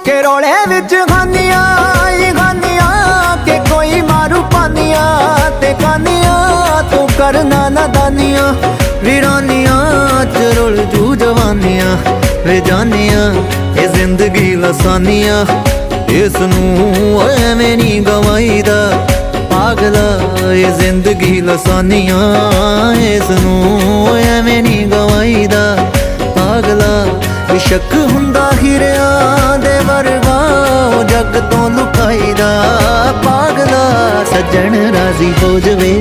के रोले विच खानियां ही खानियां के कोई मारू पानियां ते खानियां तू करना नादानियां वीरानियां च रुल जू जवानियां वे जानियां ये जिंदगी लसानियां इसनू एवें नी गवाईदा पागला ये जिंदगी लसानियां इसनू एवें नी गवाईदा पागला शक हुंदा हीरियां दे वर्गा जग तो लुकाईदा पागला सज्जन राजी हो जवे